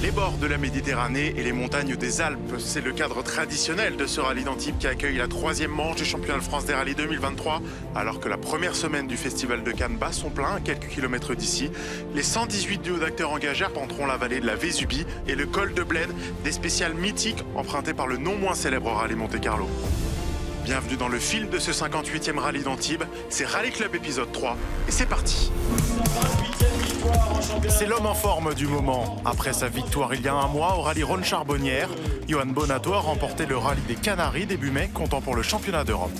Les bords de la Méditerranée et les montagnes des Alpes, c'est le cadre traditionnel de ce rallye d'Antibes qui accueille la 3e manche du championnat de France des rallyes 2023. Alors que la première semaine du festival de Cannes bat son plein à quelques kilomètres d'ici, les 118 duos d'acteurs engagés arpenteront la vallée de la Vésubie et le col de Bled, des spéciales mythiques empruntés par le non moins célèbre rallye Monte-Carlo. Bienvenue dans le fil de ce 58e rallye d'Antibes, c'est Rallye Club épisode 3 et c'est parti. C'est l'homme en forme du moment. Après sa victoire il y a un mois au rallye Rhône Charbonnière, Johan Bonato a remporté le rallye des Canaries début mai, comptant pour le championnat d'Europe.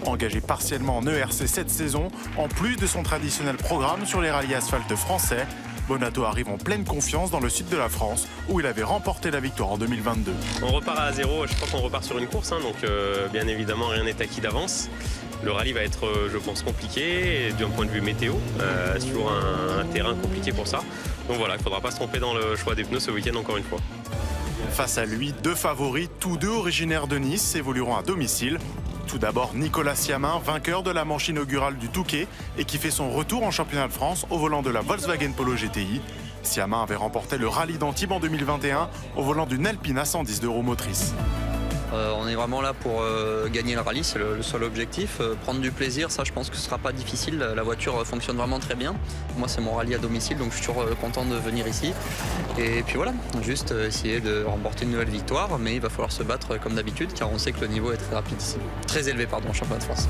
Engagé partiellement en ERC cette saison, en plus de son traditionnel programme sur les rallyes asphalte français, Bonato arrive en pleine confiance dans le sud de la France, où il avait remporté la victoire en 2022. On repart à zéro, je crois qu'on repart sur une course, donc bien évidemment rien n'est acquis d'avance. Le rallye va être, je pense, compliqué d'un point de vue météo, sur un terrain compliqué pour ça. Donc voilà, il ne faudra pas se tromper dans le choix des pneus ce week-end encore une fois. Face à lui, deux favoris, tous deux originaires de Nice, évolueront à domicile. Tout d'abord, Nicolas Siamin, vainqueur de la manche inaugurale du Touquet et qui fait son retour en championnat de France au volant de la Volkswagen Polo GTI. Siamin avait remporté le rallye d'Antibes en 2021 au volant d'une Alpine A110 de roue motrice. On est vraiment là pour gagner le rallye, c'est le seul objectif. Prendre du plaisir, ça je pense que ce ne sera pas difficile. La voiture fonctionne vraiment très bien. Moi c'est mon rallye à domicile, donc je suis toujours content de venir ici. Et puis voilà, juste essayer de remporter une nouvelle victoire, mais il va falloir se battre comme d'habitude, car on sait que le niveau est très rapide ici. Très élevé, pardon, championnat de France.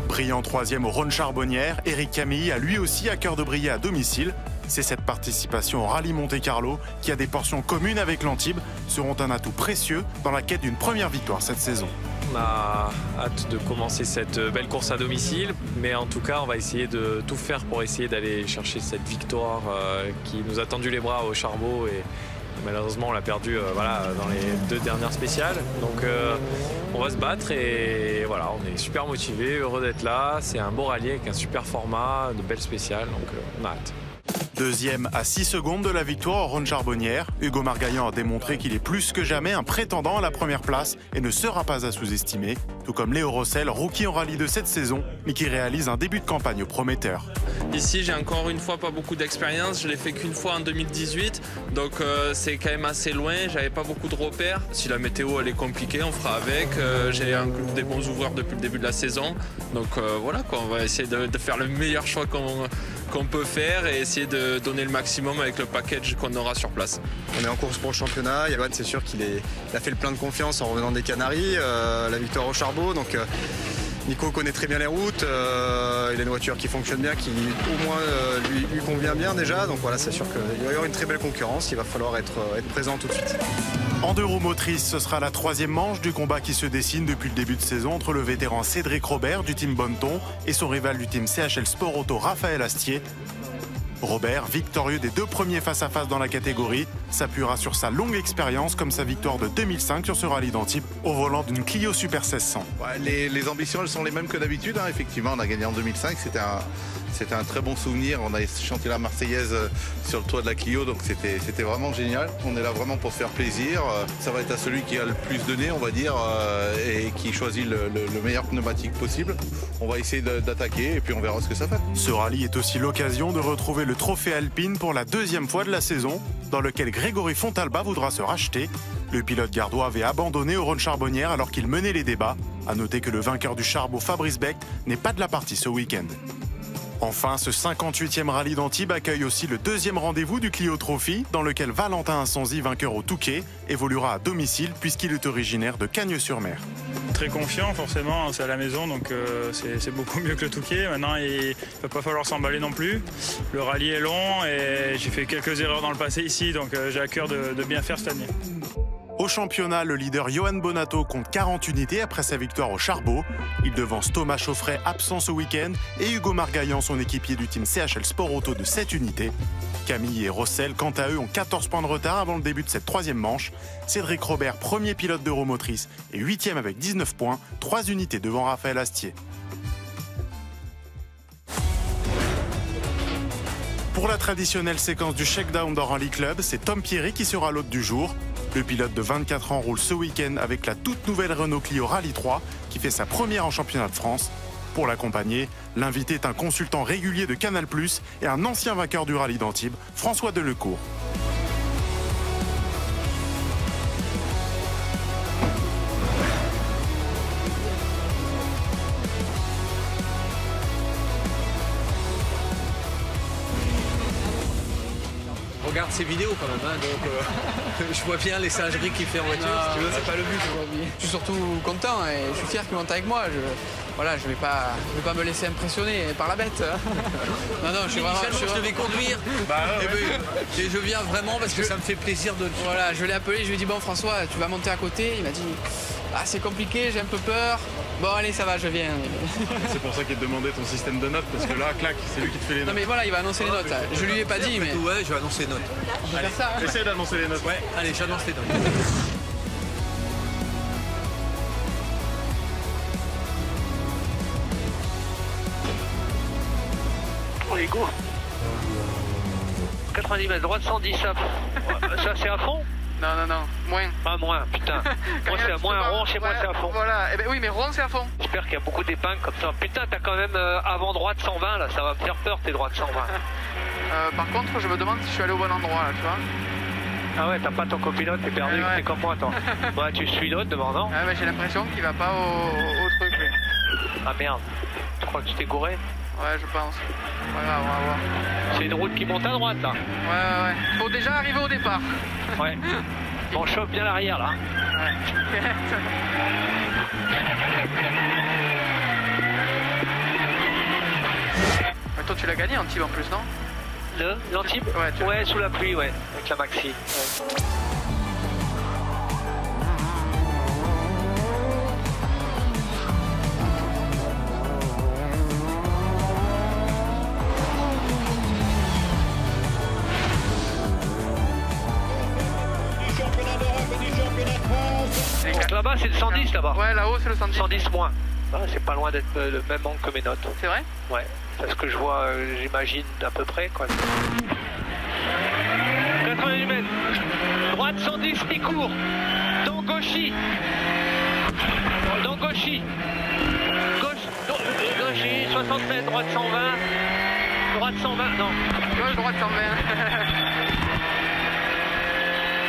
Brillant 3e au Rhône Charbonnière, Eric Camille a lui aussi à cœur de briller à domicile. C'est cette participation au rallye Monte-Carlo qui a des portions communes avec l'Antibes seront un atout précieux dans la quête d'une première victoire cette saison. On a hâte de commencer cette belle course à domicile, mais en tout cas on va essayer de tout faire pour essayer d'aller chercher cette victoire qui nous a tendu les bras au Charbot et malheureusement on l'a perdu dans les 2 dernières spéciales. Donc on va se battre et voilà, on est super motivés, heureux d'être là. C'est un beau rallye avec un super format, de belles spéciales, donc on a hâte. Deuxième à 6 secondes de la victoire au Rhône Charbonnière, Hugo Margaillan a démontré qu'il est plus que jamais un prétendant à la première place et ne sera pas à sous-estimer, tout comme Léo Rossel, rookie en rallye de cette saison, mais qui réalise un début de campagne prometteur. Ici, j'ai encore une fois pas beaucoup d'expérience, je l'ai fait qu'une fois en 2018, donc c'est quand même assez loin, j'avais pas beaucoup de repères. Si la météo elle est compliquée, on fera avec. J'ai un groupe des bons ouvreurs depuis le début de la saison, donc voilà quoi, on va essayer de faire le meilleur choix qu'on peut faire et essayer de donner le maximum avec le package qu'on aura sur place. On est en course pour le championnat, Johan c'est sûr qu'il a fait le plein de confiance en revenant des Canaries, la victoire au Charbot, donc Nico connaît très bien les routes, il a une voiture qui fonctionne bien, qui au moins lui convient bien déjà, donc voilà c'est sûr qu'il va y avoir une très belle concurrence, il va falloir être présent tout de suite. En 2 roues motrices, ce sera la 3e manche du combat qui se dessine depuis le début de saison entre le vétéran Cédric Robert du team Bonneton et son rival du team CHL Sport Auto Raphaël Astier. Robert, victorieux des 2 premiers face-à-face dans la catégorie, s'appuiera sur sa longue expérience comme sa victoire de 2005 sur ce rallye d'Antibes au volant d'une Clio Super 1600. Ouais, les ambitions elles sont les mêmes que d'habitude, effectivement on a gagné en 2005, c'était un très bon souvenir, on a chanté la Marseillaise sur le toit de la Clio, donc c'était vraiment génial. On est là vraiment pour se faire plaisir, ça va être à celui qui a le plus donné on va dire et qui choisit le meilleur pneumatique possible. On va essayer d'attaquer et puis on verra ce que ça fait. Ce rallye est aussi l'occasion de retrouver le trophée Alpine pour la 2e fois de la saison, dans lequel Grégory Fontalba voudra se racheter. Le pilote gardois avait abandonné au Rhône Charbonnière alors qu'il menait les débats. À noter que le vainqueur du Charbot, Fabrice Becht, n'est pas de la partie ce week-end. Enfin, ce 58e rallye d'Antibes accueille aussi le 2e rendez-vous du Clio Trophy, dans lequel Valentin Incenzi, vainqueur au Touquet, évoluera à domicile puisqu'il est originaire de Cagnes-sur-Mer. Très confiant, forcément, c'est à la maison, donc c'est beaucoup mieux que le Touquet. Maintenant, il ne va pas falloir s'emballer non plus. Le rallye est long et j'ai fait quelques erreurs dans le passé ici, donc j'ai à cœur de bien faire cette année. Au championnat, le leader Johan Bonato compte 40 unités après sa victoire au Charbot. Il devance Thomas Chauffret, absent ce week-end, et Hugo Margaillan, son équipier du team CHL Sport Auto de 7 unités. Camille et Rossel, quant à eux, ont 14 points de retard avant le début de cette troisième manche. Cédric Robert, premier pilote d'Euromotrice, est 8e avec 19 points, 3 unités devant Raphaël Astier. Pour la traditionnelle séquence du shakedown dans Rally Club, c'est Tom Pierry qui sera l'hôte du jour. Le pilote de 24 ans roule ce week-end avec la toute nouvelle Renault Clio Rally 3 qui fait sa première en championnat de France. Pour l'accompagner, l'invité est un consultant régulier de Canal+ et un ancien vainqueur du rallye d'Antibes, François Delecourt. Regarde ces vidéos quand même, hein, donc je vois bien les singeries qu'il fait en voiture, si tu veux, c'est pas le but aujourd'hui. Je suis surtout content et je suis fier qu'il monte avec moi. Je vais pas me laisser impressionner par la bête. Non, je suis vraiment... Je devais conduire, et je viens vraiment parce que ça me fait plaisir de... Voilà, je l'ai appelé, je lui ai dit, bon François, tu vas monter à côté. Il m'a dit, ah c'est compliqué, j'ai un peu peur. Bon allez, ça va, je viens. C'est pour ça qu'il te demandait ton système de notes, parce que là, clac, c'est lui qui te fait les notes. Non mais voilà, il va annoncer les notes. Là. Je lui ai pas dit, mais... Ouais, je vais annoncer les notes. On peut faire ça. Hein. Essaye d'annoncer les notes. Ouais, allez, j'annonce les notes. Allez, go. 90 mètres, droite 110, ça c'est à fond? Non, moins. Ah, moins, putain. Moi c'est à moins rond, chez moi c'est à fond. Voilà, eh ben, oui, mais rond c'est à fond. J'espère qu'il y a beaucoup d'épingles comme ça. Putain, t'as quand même avant droite 120 là, ça va me faire peur tes droites 120. Par contre, je me demande si je suis allé au bon endroit là, tu vois. Ah ouais, t'as pas ton copilote, t'es perdu, ouais. T'es comme moi, toi. Ouais, tu suis l'autre devant, non? Ouais, mais j'ai l'impression qu'il va pas au truc, lui. Ah merde, tu crois que tu t'es gouré? Ouais, je pense. Voilà, on va voir. C'est une route qui monte à droite là. Ouais. Faut déjà arriver au départ. Ouais. On chauffe bien l'arrière là. Ouais. Mais toi, tu l'as gagné Antibes en plus, non? L'Antibes? Ouais, sous la pluie, ouais. Avec la maxi. Ouais. Là-bas, c'est le 110 là-bas. Ouais, là-haut, c'est le 110. 110 moins. Ah, c'est pas loin d'être le même angle que mes notes. C'est vrai? Ouais. C'est ce que je vois, j'imagine, à peu près, quoi. 88 mètres. Droite 110, mi court. Dans Gauchy. Gauchy, 60 mètres, droite 120. Droite 120, non. Gauche, droite 120.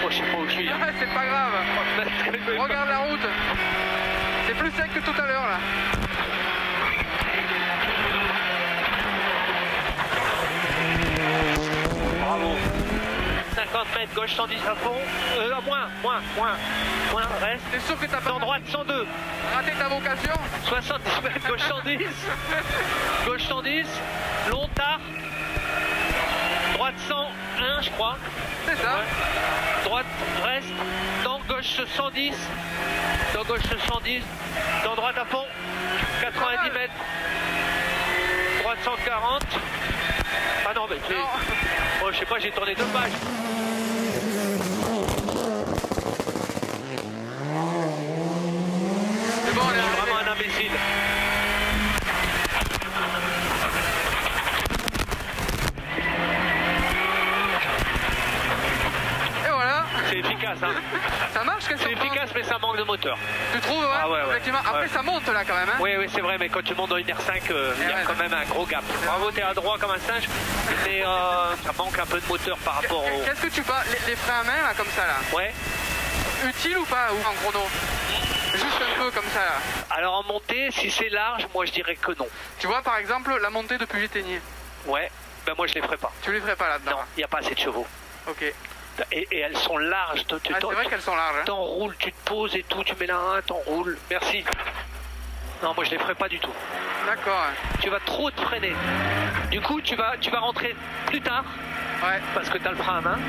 Je sais pas où je suis. C'est pas grave. Regarde la route. C'est plus sec que tout à l'heure là. Bravo. 50 mètres, gauche 110 à fond. Moins, reste. T'es sûr que t'as pas... Dans droite 102. Raté ta vocation? 70 mètres, gauche 110. Gauche 110. Long, tard. Droite 101, je crois. C'est ça. Ouais. Droite, reste. Dans gauche 110. Dans gauche 110. Dans droite à fond. 90 mètres. Droite 140. Ah non, mais c'est... Oh, je sais pas, j'ai tourné 2 pages. C'est bon, on est Je suis vraiment un imbécile. Et voilà. C'est efficace, hein. Ça marche, qu'est-ce que C'est efficace, mais ça manque de moteur. Tu trouves, ouais, Ah ouais. effectivement. Après, Ouais. ça monte là quand même, hein. Oui, c'est vrai, mais quand tu montes dans une R5, il y a quand même un gros gap. Bravo, t'es à droite comme un singe, mais ça manque un peu de moteur par rapport au... Qu'est-ce que tu penses, les freins à main là, comme ça là? Ouais. Utile ou pas, ou en chrono? Juste un peu comme ça là. Alors en montée, si c'est large, moi je dirais que non. Tu vois par exemple la montée depuis Puget-Théniers. Ouais, ben moi je les ferai pas. Tu les ferais pas là-dedans? Non, il n'y a pas assez de chevaux. Ok. Et elles sont larges. C'est vrai qu'elles sont larges. Hein. T'enroules, tu te poses et tout, tu mets la 1, t'enroules. Merci. Non, moi je les ferai pas du tout. D'accord. Tu vas trop te freiner. Du coup, tu vas rentrer plus tard. Ouais. Parce que tu as le frein à main.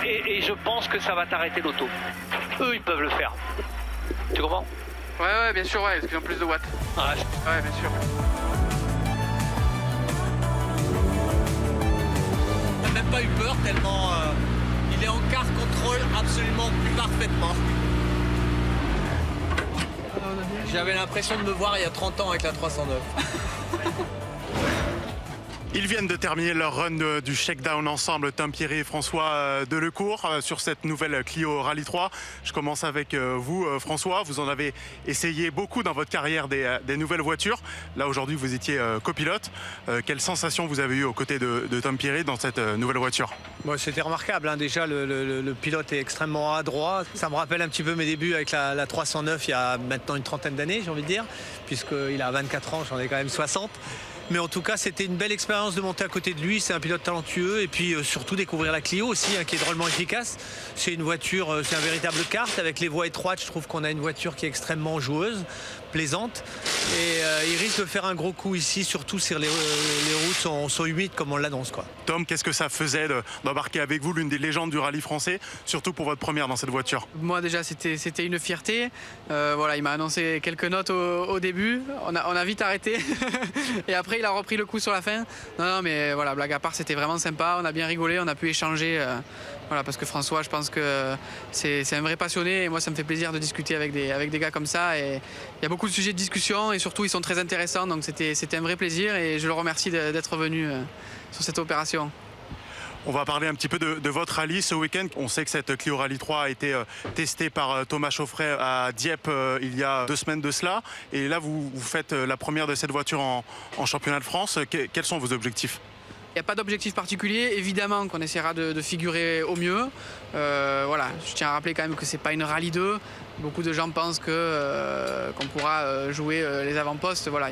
et je pense que ça va t'arrêter l'auto. Eux, ils peuvent le faire. Tu comprends? Ouais, bien sûr, ouais, parce qu'ils ont plus de watts. Ouais, bien sûr. On n'a même pas eu peur tellement il est en car contrôle absolument plus parfaitement. J'avais l'impression de me voir il y a 30 ans avec la 309. Ils viennent de terminer leur run du shakedown ensemble, Tom Pierret et François Delecourt, sur cette nouvelle Clio Rallye 3. Je commence avec vous, François. Vous en avez essayé beaucoup dans votre carrière des nouvelles voitures. Là, aujourd'hui, vous étiez copilote. Quelle sensation vous avez eue aux côtés de Tom Pierret dans cette nouvelle voiture? Bon, c'était remarquable, hein. Déjà le pilote est extrêmement adroit. Ça me rappelle un petit peu mes débuts avec la 309 il y a maintenant une trentaine d'années, j'ai envie de dire, puisqu'il a 24 ans, j'en ai quand même 60. Mais en tout cas, c'était une belle expérience de monter à côté de lui. C'est un pilote talentueux et puis surtout découvrir la Clio aussi, hein, qui est drôlement efficace. C'est une voiture, c'est un véritable kart avec les voies étroites. Je trouve qu'on a une voiture qui est extrêmement joueuse, plaisante. Et il risque de faire un gros coup ici, surtout si les routes sont humides comme on l'annonce, quoi. Tom, qu'est-ce que ça faisait d'embarquer avec vous l'une des légendes du rallye français, surtout pour votre première dans cette voiture? Moi déjà, c'était une fierté. Voilà, il m'a annoncé quelques notes au début. On a vite arrêté. Et après, il a repris le coup sur la fin. Non, mais voilà, blague à part, c'était vraiment sympa. On a bien rigolé, on a pu échanger. Voilà, parce que François, je pense que c'est un vrai passionné. Et moi, ça me fait plaisir de discuter avec des gars comme ça. Et il y a beaucoup de sujets de discussion et surtout, ils sont très intéressants. Donc, c'était un vrai plaisir et je le remercie d'être venu sur cette opération. On va parler un petit peu de votre rallye ce week-end. On sait que cette Clio Rallye 3 a été testée par Thomas Chauffret à Dieppe il y a 2 semaines de cela. Et là, vous faites la première de cette voiture en championnat de France. Quels sont vos objectifs? Il n'y a pas d'objectif particulier, évidemment qu'on essaiera de figurer au mieux. Voilà, je tiens à rappeler quand même que c'est pas une Rallye 2. Beaucoup de gens pensent qu'on pourra jouer les avant-postes. Voilà,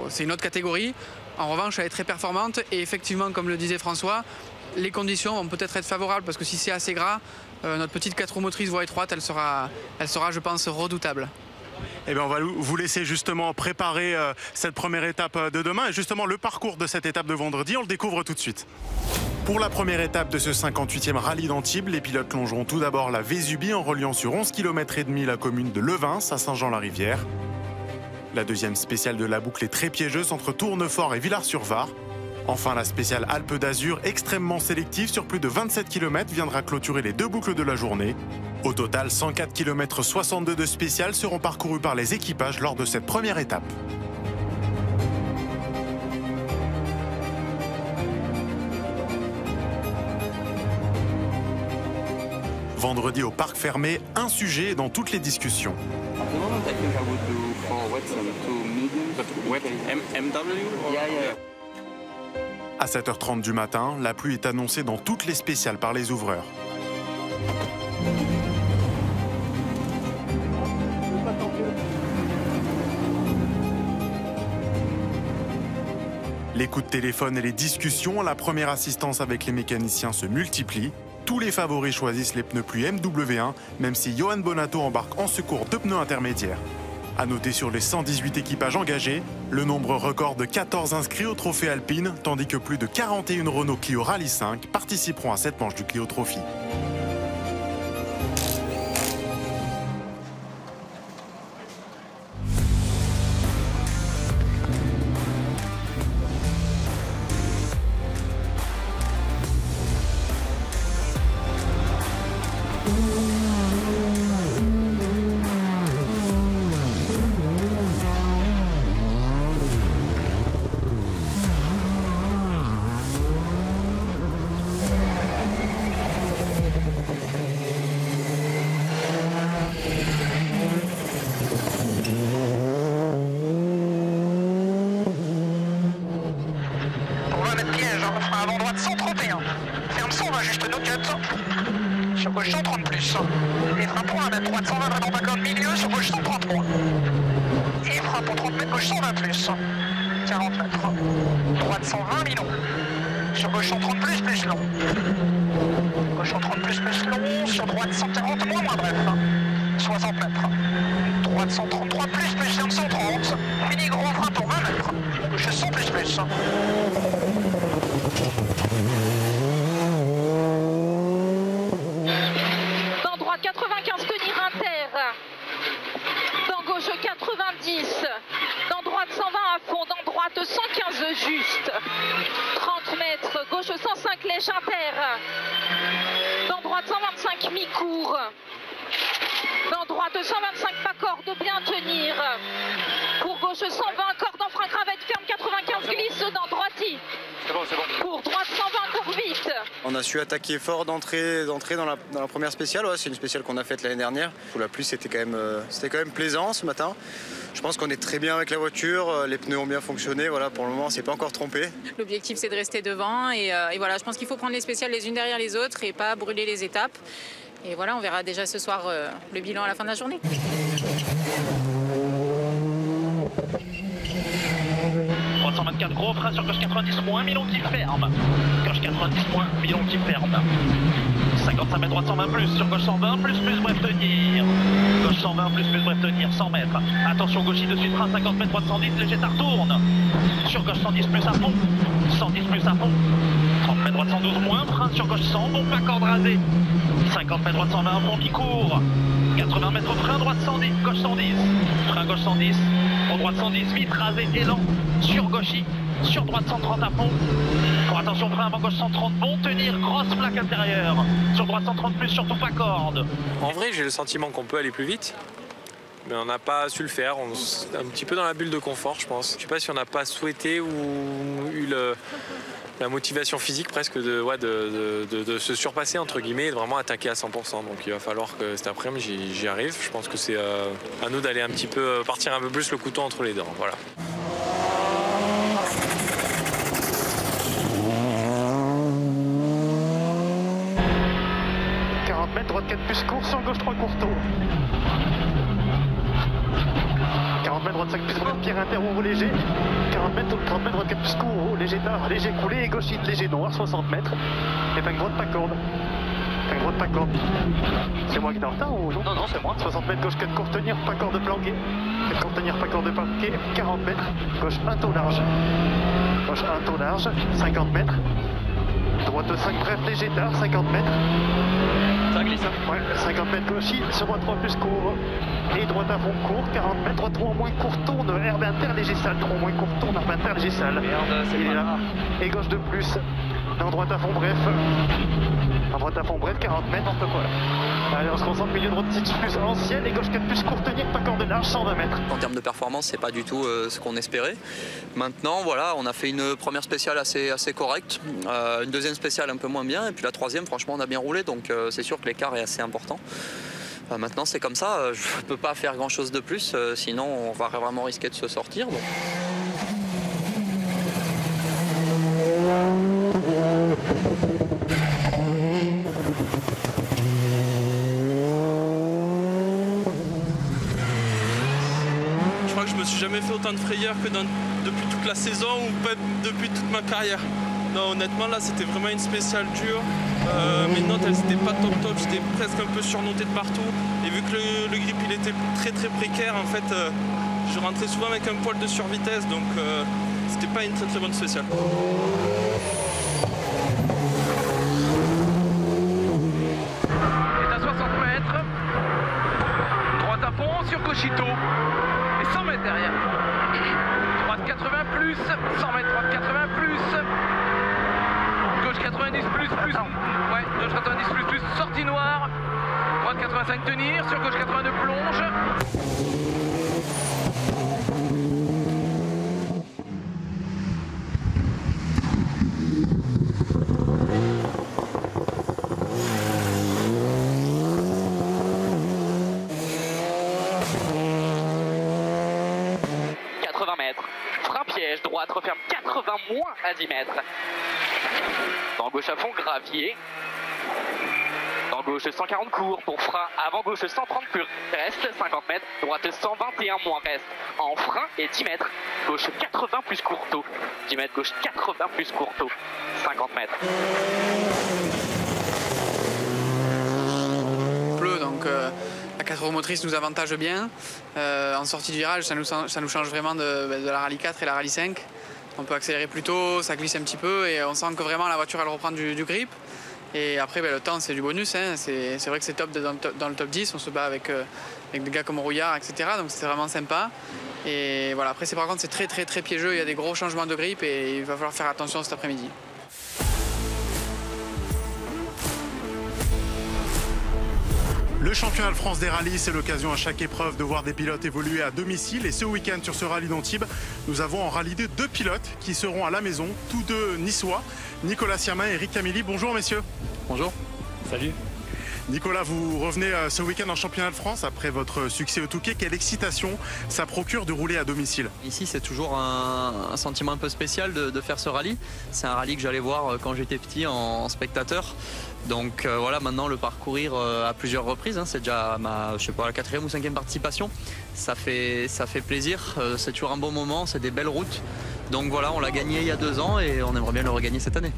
c'est une autre catégorie. En revanche, elle est très performante et effectivement, comme le disait François, les conditions vont peut-être être favorables parce que si c'est assez gras, notre petite 4 roues motrices voie étroite, elle sera, je pense, redoutable. Eh bien, on va vous laisser justement préparer cette première étape de demain. Et justement, le parcours de cette étape de vendredi, on le découvre tout de suite. Pour la première étape de ce 58e rallye d'Antibes, les pilotes longeront tout d'abord la Vésubie en reliant sur 11,5 km la commune de Levins à Saint-Jean-la-Rivière. La deuxième spéciale de la boucle est très piégeuse entre Tournefort et Villars-sur-Var. Enfin, la spéciale Alpes d'Azur, extrêmement sélective sur plus de 27 km, viendra clôturer les 2 boucles de la journée. Au total, 104 km 62 de spéciales seront parcourus par les équipages lors de cette première étape. Vendredi au parc fermé, un sujet est dans toutes les discussions. À 7h30 du matin, la pluie est annoncée dans toutes les spéciales par les ouvreurs. Les coups de téléphone et les discussions à la première assistance avec les mécaniciens se multiplient. Tous les favoris choisissent les pneus pluie MW1, même si Johan Bonato embarque en secours 2 pneus intermédiaires. A noter sur les 118 équipages engagés, le nombre record de 14 inscrits au Trophée Alpine, tandis que plus de 41 Renault Clio Rallye 5 participeront à cette manche du Clio Trophy. Avant droite 131. Ferme 120 juste no cut. Sur gauche 130 plus. Et frein pour 1 mètre. Droite 120 vraiment d'accord milieu. Sur gauche 133. Et frein pour 30 mètres. Gauche 120 plus. 40 mètres. Droite 120 mi-long. Sur gauche 130 plus long. Gauche 130 plus long. Sur droite 140 moins bref. 60 mètres. Droite 133 plus ferme 130. Mini gros frein pour 20 mètres. Gauche 100 plus. juste. 30 mètres, gauche 105 lèche inter. Dans droite 125 mi-court. Dans droite 125 pas corde, bien tenir. Pour gauche 120 corde en frein cravette ferme 95 glisse dans droiti. C'est bon. Pour droite 120 court vite. On a su attaquer fort d'entrée dans la première spéciale. Ouais, c'est une spéciale qu'on a faite l'année dernière. Sous la pluie, c'était quand même plaisant ce matin. Je pense qu'on est très bien avec la voiture. Les pneus ont bien fonctionné. Voilà, pour le moment, on s'est pas encore trompé. L'objectif, c'est de rester devant. Et voilà, je pense qu'il faut prendre les spéciales les unes derrière les autres et pas brûler les étapes. Et voilà, on verra déjà ce soir le bilan à la fin de la journée. 324 gros frein sur gauche 90 moins, Milon qui ferme. Gauche 90 moins, Milon qui ferme. 55 mètres, droite 120 plus, sur gauche 120 plus, bref tenir. Gauche 120 plus, bref tenir, 100 mètres. Attention, gauchis de suite, frein 50 mètres, droite 110, léger ça retourne. Sur gauche 110 plus à fond, 110 plus à fond. 30 mètres, droite 112 moins, frein sur gauche 100, bon pas corde rasée. 50 mètres, droite 120, bon mi-court. 80 mètres, frein droite 110, gauche 110. Frein gauche 110, pour droite 110, vite rasé, élan. Sur gauchis, sur droite 130 à fond. Pour attention, frein avant gauche 130, bon tenir, grosse plaque intérieure. Sur droite 130 plus, surtout pas corde. En vrai, j'ai le sentiment qu'on peut aller plus vite. Mais on n'a pas su le faire, on est un petit peu dans la bulle de confort, je pense. Je sais pas si on n'a pas souhaité ou eu la motivation physique presque de se surpasser entre guillemets et de vraiment attaquer à 100%. Donc il va falloir que cet après-midi j'y arrive. Je pense que c'est à nous d'aller un petit peu partir un peu plus le couteau entre les dents. Voilà. Droite 4 plus court, sur gauche 3 courteaux. 40 mètres, droite 5 plus droite, pierre inter, haut léger. 30 mètres, droite 4 plus court, haut, léger tard, léger coulé, et gauche léger noir, 60 mètres. Épingle droite, pas corde. Épingle droite, pas corde. C'est moi qui est en retard ou non? Non, c'est moi. 60 mètres, gauche 4 court tenir, pas corde planquée. 4 court tenir, pas corde planquée. 40 mètres, gauche 1 taux large. Gauche 1 taux large, 50 mètres. Droite 5 bref, léger tard, 50 mètres. Ça glisse, hein? Ouais, 50 mètres gauchis, sur droite 3 plus court. Et droite à fond court, 40 mètres, droite 3 moins court, tourne, herbe inter, léger sale, 3 moins court, tourne, herbe inter, léger sale. Merde, il est là. Et gauche de plus. En droite à fond bref. En droite à fond bref, 40 mètres, n'importe quoi là. Allez, on se concentre, milieu droite 6 plus ancienne, et gauche 4 plus court tenir, pas corde large, 120 mètres. En termes de performance, c'est pas du tout ce qu'on espérait. Maintenant, voilà, on a fait une première spéciale assez correcte, une deuxième spéciale un peu moins bien, et puis la troisième, franchement, on a bien roulé, donc c'est sûr que l'écart est assez important. Maintenant, c'est comme ça, je ne peux pas faire grand-chose de plus, sinon on va vraiment risquer de se sortir. Donc. Je crois que je me suis jamais fait autant de frayeur que depuis toute la saison ou peut-être depuis toute ma carrière. Non, honnêtement, là, c'était vraiment une spéciale dure. Mes notes, elles n'étaient pas top. J'étais presque un peu surnoté de partout. Et vu que le grip, il était très précaire, en fait, je rentrais souvent avec un poil de survitesse. Donc, c'était pas une très bonne spéciale. C'est à 60 mètres. Droite à fond sur Cochito. Et 100 mètres derrière. Droite 80 plus. 100 mètres, droite 80 plus. Gauche 90 plus. Ouais, gauche 90 plus. Sortie noire. Droite 85 tenir. Sur gauche 82 plonge. Droite referme 80 moins à 10 mètres. Dans gauche à fond, gravier. Dans gauche 140 court pour frein. Avant gauche 130 plus reste 50 mètres. Droite 121 moins reste. En frein et 10 mètres. Gauche 80 plus courteau. 10 mètres gauche 80 plus courteau. 50 mètres. Bleu, donc la 4 roues motrices nous avantage bien. En sortie de virage, ça nous change vraiment de la Rallye 4 et la Rallye 5. On peut accélérer plus tôt, ça glisse un petit peu et on sent que vraiment la voiture elle reprend du grip. Et après le temps c'est du bonus, hein. C'est vrai que c'est top dans le top 10, on se bat avec des gars comme Rouillard, etc. Donc c'est vraiment sympa. Et voilà, après par contre c'est très piégeux, il y a des gros changements de grippe et il va falloir faire attention cet après-midi. Le championnat de France des rallyes, c'est l'occasion à chaque épreuve de voir des pilotes évoluer à domicile. Et ce week-end, sur ce rallye d'Antibes, nous avons en rallye 2 deux pilotes qui seront à la maison, tous deux niçois, Nicolas Siamin et Eric Camilli. Bonjour messieurs. Bonjour. Salut. Nicolas, vous revenez ce week-end en championnat de France après votre succès au Touquet. Quelle excitation ça procure de rouler à domicile? Ici, c'est toujours un sentiment un peu spécial de faire ce rallye. C'est un rallye que j'allais voir quand j'étais petit en spectateur. Donc voilà, maintenant le parcourir à plusieurs reprises, hein, c'est déjà ma, je sais pas, la 4e ou 5e participation. Ça fait plaisir, c'est toujours un bon moment, c'est des belles routes. Donc voilà, on l'a gagné il y a 2 ans et on aimerait bien le regagner cette année.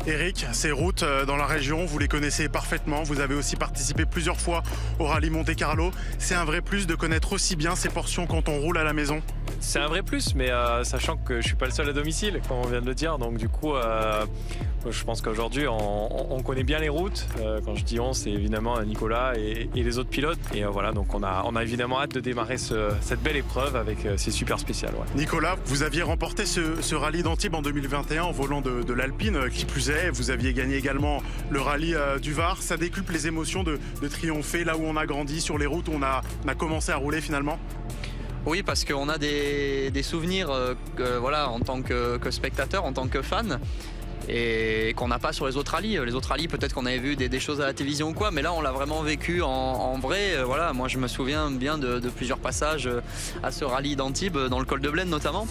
Eric, ces routes dans la région, vous les connaissez parfaitement. Vous avez aussi participé plusieurs fois au rallye Monte-Carlo. C'est un vrai plus de connaître aussi bien ces portions quand on roule à la maison? C'est un vrai plus, mais sachant que je suis pas le seul à domicile, comme on vient de le dire. Donc du coup, je pense qu'aujourd'hui, on connaît bien les routes. Quand je dis on, c'est évidemment Nicolas et les autres pilotes. Et voilà, donc on a évidemment hâte de démarrer cette belle épreuve avec c'est super spécial. Ouais. Nicolas, vous aviez remporté ce rallye d'Antibes en 2021 en volant de l'Alpine, qui plus est. Vous aviez gagné également le rallye du Var. Ça décuple les émotions de triompher là où on a grandi, sur les routes où on a commencé à rouler finalement? Oui, parce qu'on a des souvenirs voilà, en tant que spectateur, en tant que fan, et qu'on n'a pas sur les autres rallyes. Les autres rallyes, peut-être qu'on avait vu des choses à la télévision ou quoi, mais là on l'a vraiment vécu en vrai. Voilà, moi je me souviens bien de plusieurs passages à ce rallye d'Antibes, dans le col de Blaine notamment.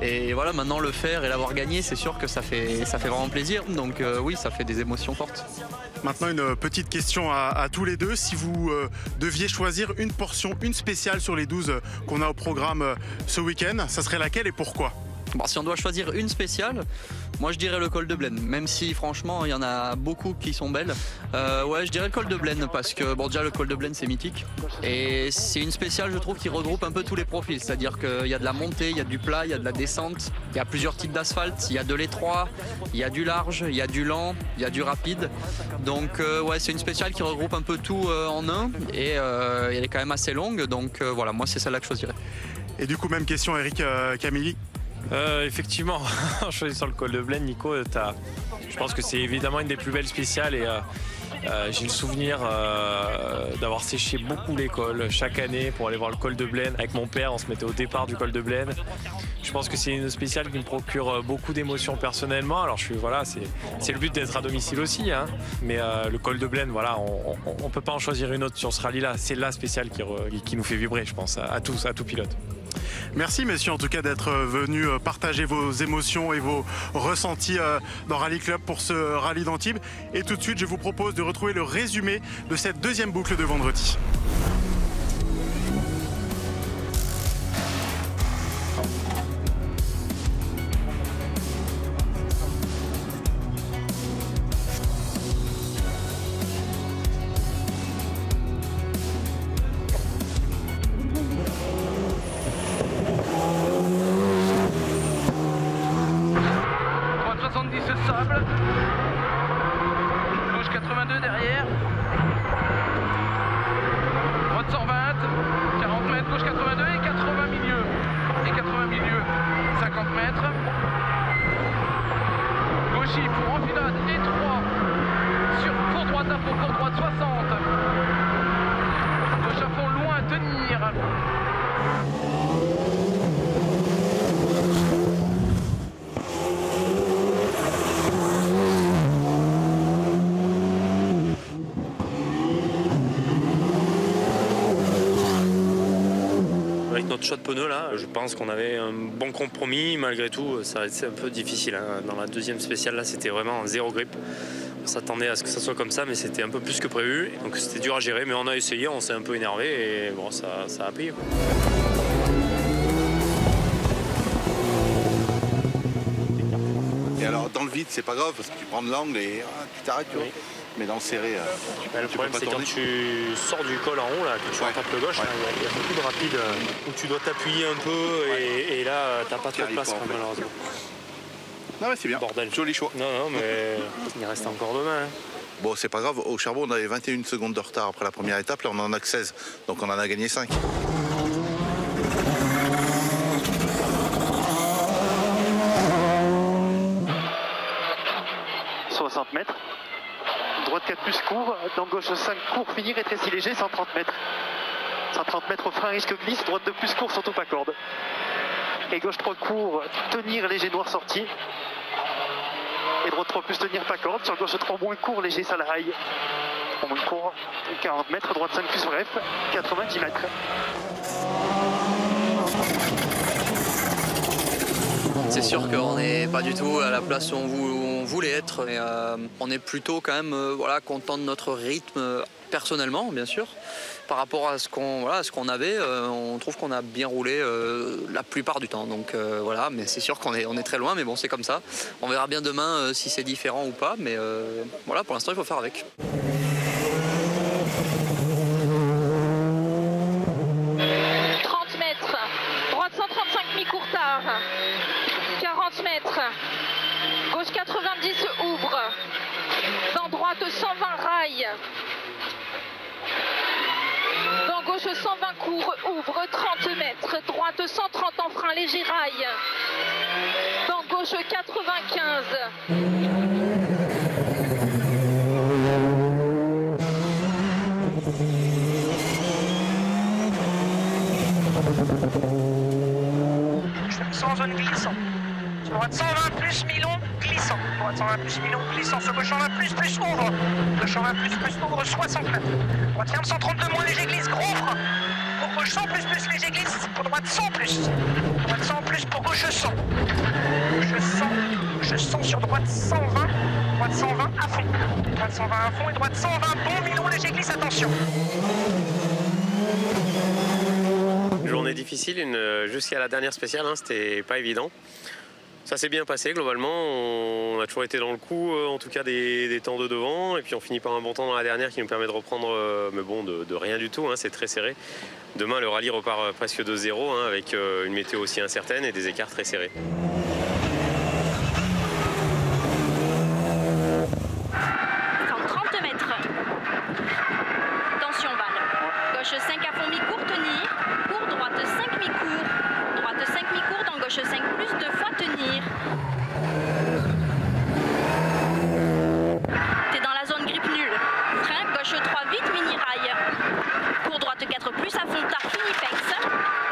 Et voilà, maintenant le faire et l'avoir gagné, c'est sûr que ça fait vraiment plaisir. Donc oui, ça fait des émotions fortes. Maintenant, une petite question à tous les deux. Si vous deviez choisir une portion, une spéciale sur les 12 qu'on a au programme ce week-end, ça serait laquelle et pourquoi? Bon, si on doit choisir une spéciale, moi je dirais le col de Blaine, même si franchement il y en a beaucoup qui sont belles. Ouais, je dirais le col de Blaine parce que bon, déjà le col de Blaine c'est mythique et c'est une spéciale, je trouve, qui regroupe un peu tous les profils, c'est-à-dire qu'il y a de la montée, il y a du plat, il y a de la descente, il y a plusieurs types d'asphalte, il y a de l'étroit, il y a du large, il y a du lent, il y a du rapide. Donc ouais, c'est une spéciale qui regroupe un peu tout en un et elle est quand même assez longue, donc voilà, moi c'est celle-là que je choisirais. Et du coup, même question, Eric Camilli. Effectivement, en choisissant le col de Blaine, Nico, je pense que c'est évidemment une des plus belles spéciales et j'ai le souvenir d'avoir séché beaucoup l'école chaque année pour aller voir le col de Blaine. Avec mon père, on se mettait au départ du col de Blaine. Je pense que c'est une spéciale qui me procure beaucoup d'émotions personnellement. Alors voilà, c'est le but d'être à domicile aussi, hein. Mais le col de Blaine, voilà, on peut pas en choisir une autre sur ce rallye-là. C'est la spéciale qui nous fait vibrer, je pense, à tout pilote. Merci messieurs en tout cas d'être venus partager vos émotions et vos ressentis dans Rally Club pour ce rallye d'Antibes. Et tout de suite, je vous propose de retrouver le résumé de cette 2e boucle de vendredi. Sable, gauche 82 derrière, droite 120, 40 mètres, gauche 82 et 80 milieu, 50 mètres, gauche pour enfilade étroit, pour droite à fond, pour droite 60, gauche à fond loin à tenir. Avec notre choix de pneus là, je pense qu'on avait un bon compromis. Malgré tout, ça restait un peu difficile, hein. Dans la 2e spéciale là, c'était vraiment 0 grippe. On s'attendait à ce que ça soit comme ça, mais c'était un peu plus que prévu. Donc c'était dur à gérer, mais on a essayé, on s'est un peu énervé et bon, ça a payé, quoi. Et alors dans le vide, c'est pas grave parce que tu prends de l'angle et tu t'arrêtes, tu vois. Mais dans le serré, le problème c'est quand tu sors du col en haut, là, que tu rattrapes le gauche, il y a beaucoup de rapide où tu dois t'appuyer un peu et là t'as pas trop de place malheureusement. Non mais c'est bien, bordel. Joli choix. Non mais il reste encore demain. Hein. Bon, c'est pas grave, au Charbot on avait 21 secondes de retard après la première étape, là on en a que 16, donc on en a gagné 5. droite 4 plus court, dans gauche 5 court, finir et très si léger, 130 mètres. 130 mètres, frein, risque glisse, droite 2 plus court, surtout pas corde. Et gauche 3 court, tenir léger, noir sorti. Et droite 3 plus tenir pas corde, sur gauche 3 moins court, léger, sale rail. 3 moins court, 40 mètres, droite 5 plus bref, 90 mètres. C'est sûr qu'on n'est pas du tout à la place où on voulait être. Et, on est plutôt quand même voilà, content de notre rythme, personnellement bien sûr. Par rapport à ce qu'on avait, on trouve qu'on a bien roulé la plupart du temps. Donc voilà, mais c'est sûr qu'on est très loin, mais bon c'est comme ça. On verra bien demain si c'est différent ou pas, mais voilà, pour l'instant il faut faire avec. mi-courtard, 40 mètres, gauche 90 ouvre, dans droite 120 rail, dans gauche 120 court, ouvre 30 mètres, droite 130 en frein léger rail, dans gauche 95. En zone glissant. Sur droite 120 plus mi-long, glissant. Droite 120 plus mi-long, glissant. Sur gauche 120 plus ouvre. Gauche 120 plus ouvre, 60 mètres. Droite ferme 132 moins léger glisse, gros frein. Pour gauche 100 plus léger glisse. Pour droite 100 plus. Droite 100 plus pour gauche 100. Gauche 100 sur droite 120. Droite 120 à fond. Droite 120 à fond et droite 120 bon mi-long léger glisse, attention. Journée difficile, jusqu'à la dernière spéciale, c'était pas évident. Ça s'est bien passé globalement, on a toujours été dans le coup, en tout cas des temps de devant, et puis on finit par un bon temps dans la dernière qui nous permet de reprendre, mais bon, de rien du tout, c'est très serré. Demain le rallye repart presque de zéro, avec une météo aussi incertaine et des écarts très serrés. Gauche 5 à fond mi-court, tenir. Court, droite 5 mi-court. Droite 5 mi-court, dans gauche 5 plus, 2 fois tenir. T'es dans la zone grippe nulle. Frein, gauche 3 vite, mini-rail. Court, droite 4 plus, à fond tard, fini-pex.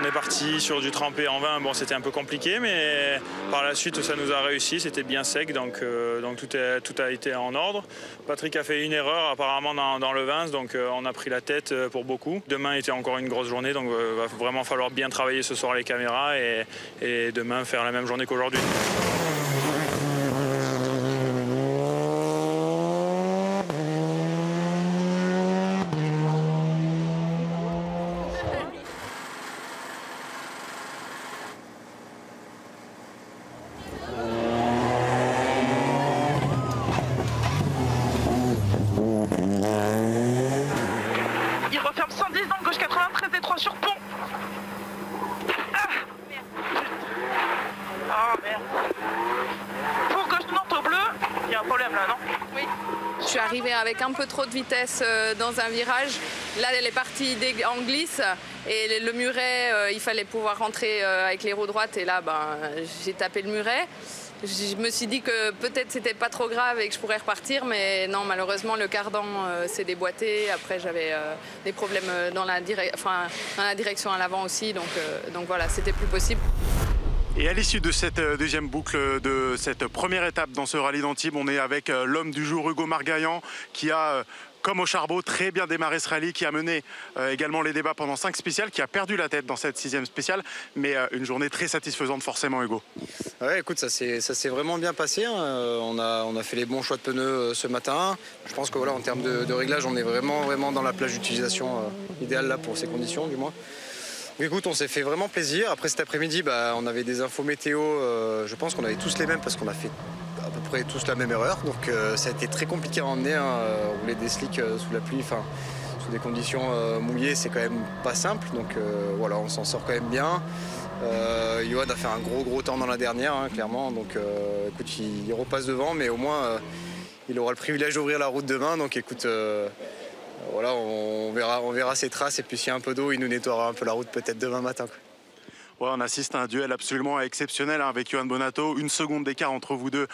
On est parti sur du trempé en 20, bon c'était un peu compliqué, mais par la suite ça nous a réussi, c'était bien sec, donc tout a été en ordre. Patrick a fait une erreur apparemment dans le 20, donc on a pris la tête pour beaucoup. Demain était encore une grosse journée, donc il va vraiment falloir bien travailler ce soir les caméras et demain faire la même journée qu'aujourd'hui. Il referme 110 dans gauche 93 et 3 sur pont. Ah merde. Oh merde. Pour gauche Nantes au bleu, il y a un problème là, non? Oui. Je suis arrivée avec un peu trop de vitesse dans un virage. Là, elle est partie en glisse et le muret, il fallait pouvoir rentrer avec les roues droites et là, j'ai tapé le muret. Je me suis dit que peut-être c'était pas trop grave et que je pourrais repartir, mais non, malheureusement le cardan s'est déboîté. Après j'avais des problèmes dans la direction à l'avant aussi, donc voilà, c'était plus possible. Et à l'issue de cette deuxième boucle, de cette première étape dans ce rallye d'Antibes, on est avec l'homme du jour, Hugo Margaillan, qui a, comme au Charbot, très bien démarré ce rallye, qui a mené également les débats pendant 5 spéciales, qui a perdu la tête dans cette 6e spéciale, mais une journée très satisfaisante forcément, Hugo. Ouais, écoute, ça s'est vraiment bien passé. On a fait les bons choix de pneus ce matin. Je pense que voilà, en termes de réglage, on est vraiment dans la plage d'utilisation idéale là pour ces conditions, du moins. Écoute, on s'est fait vraiment plaisir. Après cet après-midi, on avait des infos météo. Je pense qu'on avait tous les mêmes parce qu'on a fait à peu près tous la même erreur. Donc ça a été très compliqué à emmener. Rouler des slicks sous la pluie, sous des conditions mouillées, c'est quand même pas simple. Donc voilà, on s'en sort quand même bien. Johan a fait un gros temps dans la dernière, clairement. Donc écoute, il repasse devant, mais au moins il aura le privilège d'ouvrir la route demain. Donc écoute. Voilà, on verra ses traces et puis s'il y a un peu d'eau, il nous nettoiera un peu la route peut-être demain matin. Ouais, on assiste à un duel absolument exceptionnel avec Johan Bonato. 1 seconde d'écart entre vous deux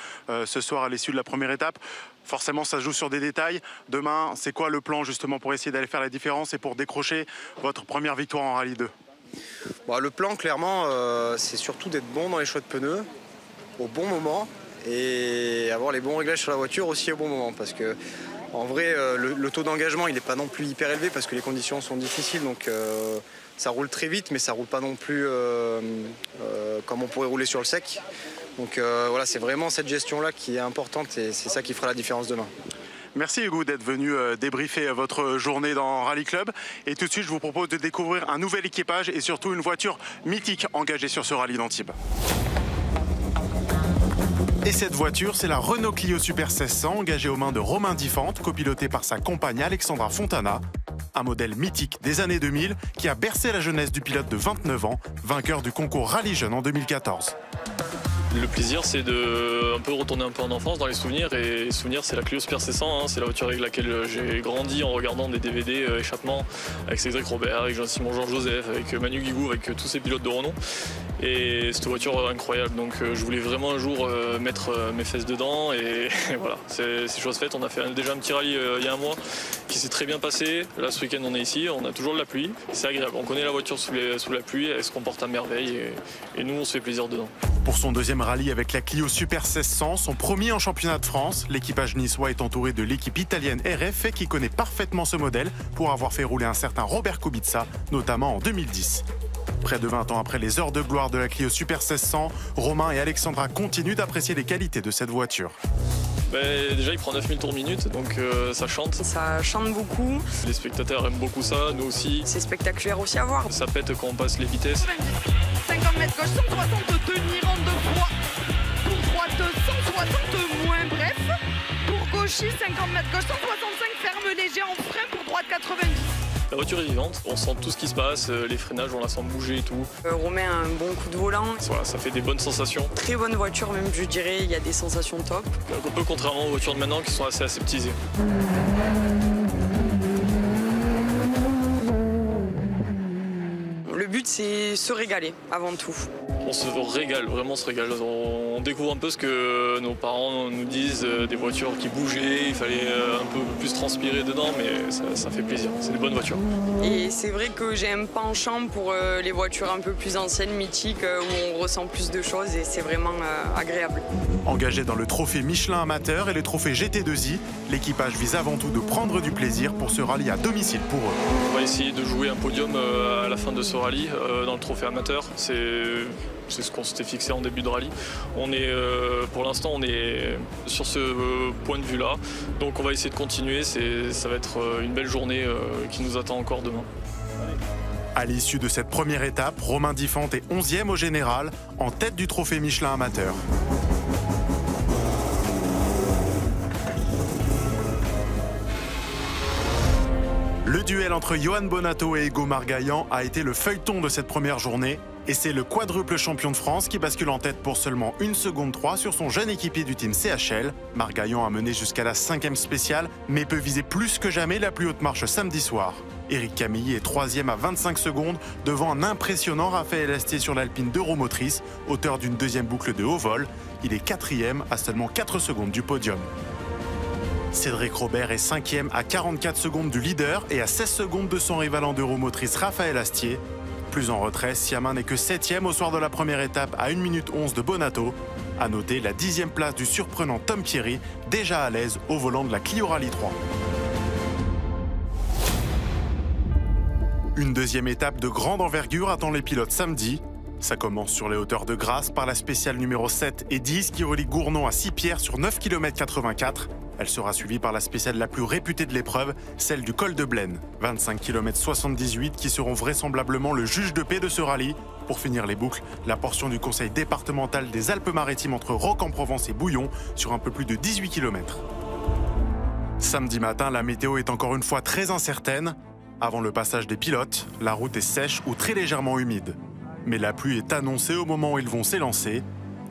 ce soir à l'issue de la première étape. Forcément, ça se joue sur des détails. Demain, c'est quoi le plan justement pour essayer d'aller faire la différence et pour décrocher votre première victoire en Rallye 2? Bon, le plan, clairement, c'est surtout d'être bon dans les choix de pneus au bon moment et avoir les bons réglages sur la voiture aussi au bon moment. Parce que, en vrai, le taux d'engagement, il n'est pas non plus hyper élevé parce que les conditions sont difficiles. Donc, ça roule très vite, mais ça roule pas non plus comme on pourrait rouler sur le sec. Donc voilà, c'est vraiment cette gestion-là qui est importante et c'est ça qui fera la différence demain. Merci Hugo d'être venu débriefer votre journée dans Rallye Club. Et tout de suite, je vous propose de découvrir un nouvel équipage et surtout une voiture mythique engagée sur ce rallye d'Antibes. Et cette voiture, c'est la Renault Clio Super 1600 engagée aux mains de Romain Diffante, copilotée par sa compagne Alexandra Fontana. Un modèle mythique des années 2000 qui a bercé la jeunesse du pilote de 29 ans, vainqueur du concours Rallye Jeune en 2014. Le plaisir, c'est de un peu retourner un peu en enfance dans les souvenirs. Et les souvenirs, c'est la Clio Super 1600. Hein, c'est la voiture avec laquelle j'ai grandi en regardant des DVD échappement avec Cédric Robert, avec Jean-Simon Jean-Joseph, avec Manu Guigou, avec tous ces pilotes de renom. Et cette voiture incroyable. Donc je voulais vraiment un jour mettre mes fesses dedans. Et voilà, c'est chose faite. On a fait déjà un petit rallye il y a un mois qui s'est très bien passé. Là, ce week-end, on est ici. On a toujours de la pluie. C'est agréable. On connaît la voiture sous la pluie. Elle se comporte à merveille. Et nous, on se fait plaisir dedans. Pour son deuxième rallye avec la Clio Super 1600, son premier en championnat de France, l'équipage niçois est entouré de l'équipe italienne RF qui connaît parfaitement ce modèle pour avoir fait rouler un certain Robert Kubica, notamment en 2010. Près de 20 ans après les heures de gloire de la Clio Super 1600, Romain et Alexandra continuent d'apprécier les qualités de cette voiture. Déjà, il prend 9000 tours minute, donc ça chante. Ça chante beaucoup. Les spectateurs aiment beaucoup ça, nous aussi. C'est spectaculaire aussi à voir. Ça pète quand on passe les vitesses. 50 mètres gauche, 160 tenir en deux fois. Pour droite, 160 moins, bref. Pour gauchiste, 50 mètres gauche, 165 ferme léger en frein. Pour droite, 90. La voiture est vivante, on sent tout ce qui se passe, les freinages, on la sent bouger et tout. Romain a un bon coup de volant. Voilà, ça fait des bonnes sensations. Très bonne voiture même, je dirais, il y a des sensations top. Un peu contrairement aux voitures de maintenant qui sont assez aseptisées. Le but, c'est se régaler avant tout. On se régale, vraiment on se régale. On découvre un peu ce que nos parents nous disent, des voitures qui bougeaient, il fallait un peu plus transpirer dedans, mais ça fait plaisir, c'est des bonnes voitures. Et c'est vrai que j'ai un penchant pour les voitures un peu plus anciennes, mythiques, où on ressent plus de choses et c'est vraiment agréable. Engagé dans le trophée Michelin Amateur et le trophée GT2I, l'équipage vise avant tout de prendre du plaisir pour ce rallye à domicile pour eux. On va essayer de jouer un podium à la fin de ce rallye dans le trophée amateur. C'est ce qu'on s'était fixé en début de rallye. Pour l'instant, on est sur ce point de vue-là. Donc on va essayer de continuer. Ça va être une belle journée qui nous attend encore demain. À l'issue de cette première étape, Romain Diffante est 11e au général, en tête du trophée Michelin Amateur. Le duel entre Johan Bonato et Hugo Margaillan a été le feuilleton de cette première journée. Et c'est le quadruple champion de France qui bascule en tête pour seulement 1 seconde 3 sur son jeune équipier du team CHL. Margaillan a mené jusqu'à la 5e spéciale, mais peut viser plus que jamais la plus haute marche samedi soir. Éric Camilly est 3e à 25 secondes devant un impressionnant Raphaël Astier sur l'Alpine d'Euromotrice, auteur d'une deuxième boucle de haut vol. Il est 4e à seulement 4 secondes du podium. Cédric Robert est 5e à 44 secondes du leader et à 16 secondes de son rival en Euromotrice Raphaël Astier. Plus en retrait, Siamin n'est que 7e au soir de la première étape à 1 minute 11 de Bonato. A noter la 10e place du surprenant Tom Pierry, déjà à l'aise au volant de la Clio Rallye 3. Une deuxième étape de grande envergure attend les pilotes samedi. Ça commence sur les hauteurs de Grasse par la spéciale numéro 7 et 10 qui relie Gournon à Sipierre sur 9 km 84. Elle sera suivie par la spéciale la plus réputée de l'épreuve, celle du col de Blaine. 25 km 78 qui seront vraisemblablement le juge de paix de ce rallye. Pour finir les boucles, la portion du conseil départemental des Alpes-Maritimes entre Roc-en-Provence et Bouillon sur un peu plus de 18 km. Samedi matin, la météo est encore une fois très incertaine. Avant le passage des pilotes, la route est sèche ou très légèrement humide. Mais la pluie est annoncée au moment où ils vont s'élancer.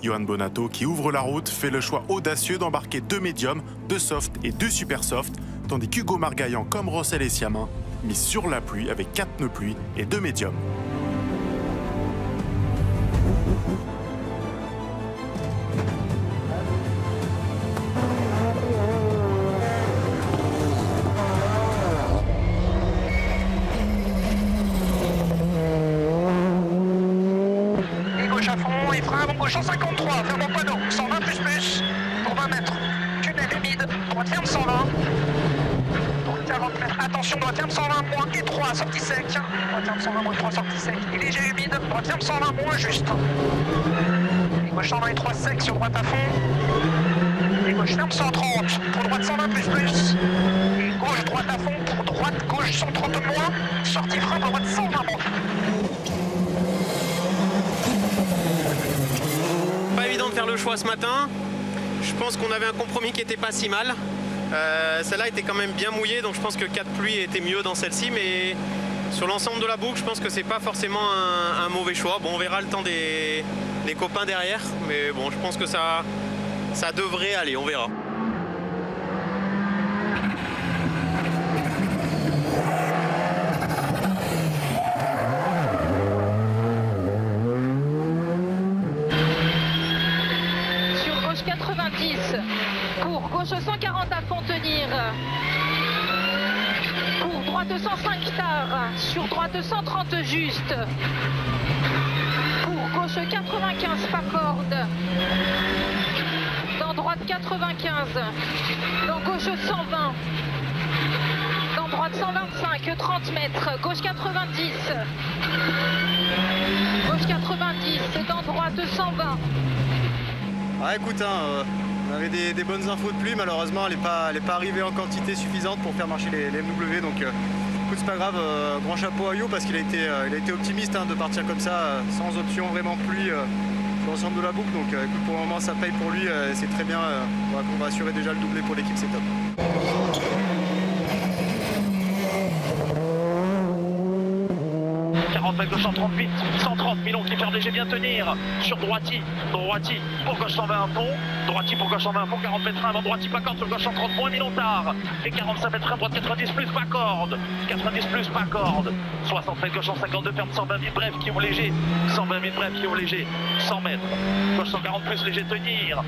Johan Bonato, qui ouvre la route, fait le choix audacieux d'embarquer 2 médiums, 2 soft et 2 super soft, tandis qu'Hugo Margaillan, comme Rossel et Siamin, mise sur la pluie avec 4 pneus pluie et 2 médiums. Et gauche à fond, et frein avant gauche 153, ferme au panneau, 120 plus, pour 20 mètres. Tunnel humide, droite ferme 120. Pour 40 mètres, attention, droite ferme 120, moins et 3, sortie sec. Droite ferme 120, moins 3, sortie sec. Et léger humide, droite ferme 120, moins juste. Et gauche 120 et 3 sec sur droite à fond. Et gauche ferme 130, pour droite 120 plus. Et gauche droite à fond, pour droite gauche 130 moins. Sortie frein pour droite 120 moins. Pas évident de faire le choix ce matin. Je pense qu'on avait un compromis qui était pas si mal. Celle-là était quand même bien mouillée, donc je pense que 4 pluies était mieux dans celle-ci, mais sur l'ensemble de la boucle, je pense que c'est pas forcément un mauvais choix. Bon, on verra le temps des copains derrière, mais bon, je pense que ça devrait aller, on verra. Pour gauche 140 à fond tenir. Pour droite 105 tard. Sur droite 130 juste. Pour gauche 95 pas corde. Dans droite 95. Dans gauche 120. Dans droite 125, 30 mètres. Gauche 90. Gauche 90. Dans droite 120. Ah, écoute, on avait des bonnes infos de pluie, malheureusement elle n'est pas arrivée en quantité suffisante pour faire marcher les MW, donc écoute, c'est pas grave, grand chapeau à Yo parce qu'il a été optimiste de partir comme ça, sans option vraiment pluie sur l'ensemble de la boucle, donc écoute, pour le moment ça paye pour lui, c'est très bien, on va assurer déjà le doublé pour l'équipe, c'est top. 40 mètres gauche 138, 130, Milon qui perd léger, bien tenir sur Droiti, pour gauche 120 un pont, Droiti pour gauche 120 un pont, 40 mètres frein avant Droiti pas corde, sur gauche 130 moins Milon tard, et 45 mètres frein droite 90 plus pas corde, 90 plus pas corde, 60 mètres gauche 152 ferme 120 000 brefs qui ont léger, 120 000 brefs qui ont léger, 100 mètres, gauche 140 plus léger tenir.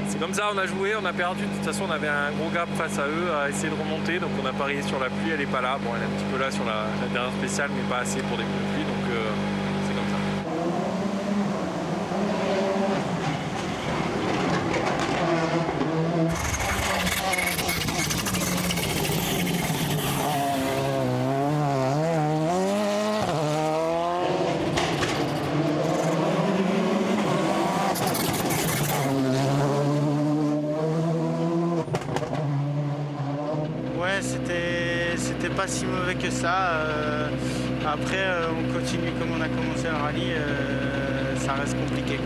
C'est comme ça, on a joué, on a perdu. De toute façon, on avait un gros gap face à eux à essayer de remonter. Donc on a parié sur la pluie, elle n'est pas là. Bon, elle est un petit peu là sur la dernière spéciale, mais pas assez pour des coups de pluie. Donc c'est comme ça. C'était pas si mauvais que ça. Après, on continue comme on a commencé le rallye, ça reste compliqué.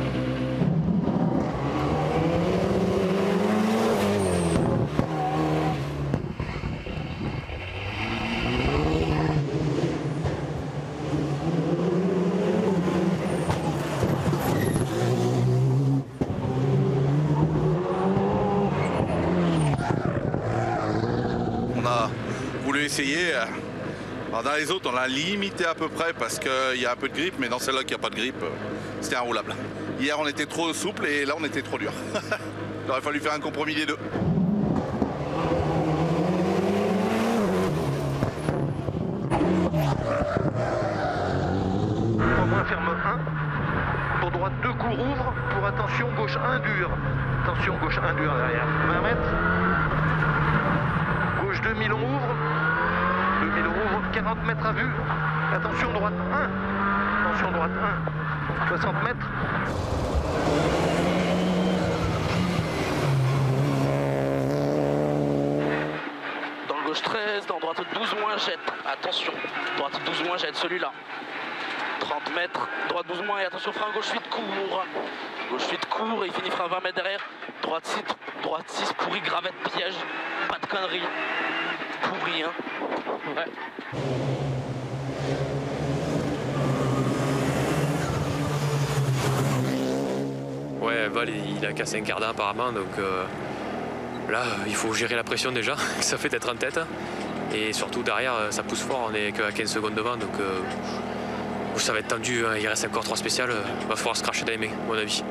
Essayer. Alors dans les autres, on l'a limité à peu près parce qu'il y a un peu de grippe, mais dans celle-là qui n'a pas de grippe, c'était inroulable. Hier, on était trop souple et là, on était trop dur. Il aurait fallu faire un compromis des deux. Au moins ferme 1. Pour droite 2 cours ouvre. Pour attention gauche 1 dur. Attention gauche 1 dur derrière. 20 mètres. Gauche 2 Milon ouvre. 2 Milon ouvre. 40 mètres à vue. Attention droite 1. Attention droite 1. 60 mètres. Dans le gauche 13. Dans droite 12 moins jette. Attention. Droite 12 moins jette celui-là. 30 mètres, droite 12 moins et attention frein gauche 8 court. Gauche 8 court et il finit frein 20 mètres derrière. Droite 6 pourri, gravette, piège. Pas de conneries. Pourri, hein. Ouais. Ouais, Val il a cassé un quart d'heure apparemment, donc là il faut gérer la pression déjà, que ça fait d'être en tête. Et surtout derrière ça pousse fort, on est qu'à 15 secondes devant, donc où ça va être tendu, il reste encore 3 spéciales, il va falloir se cracher d'AME, à mon avis.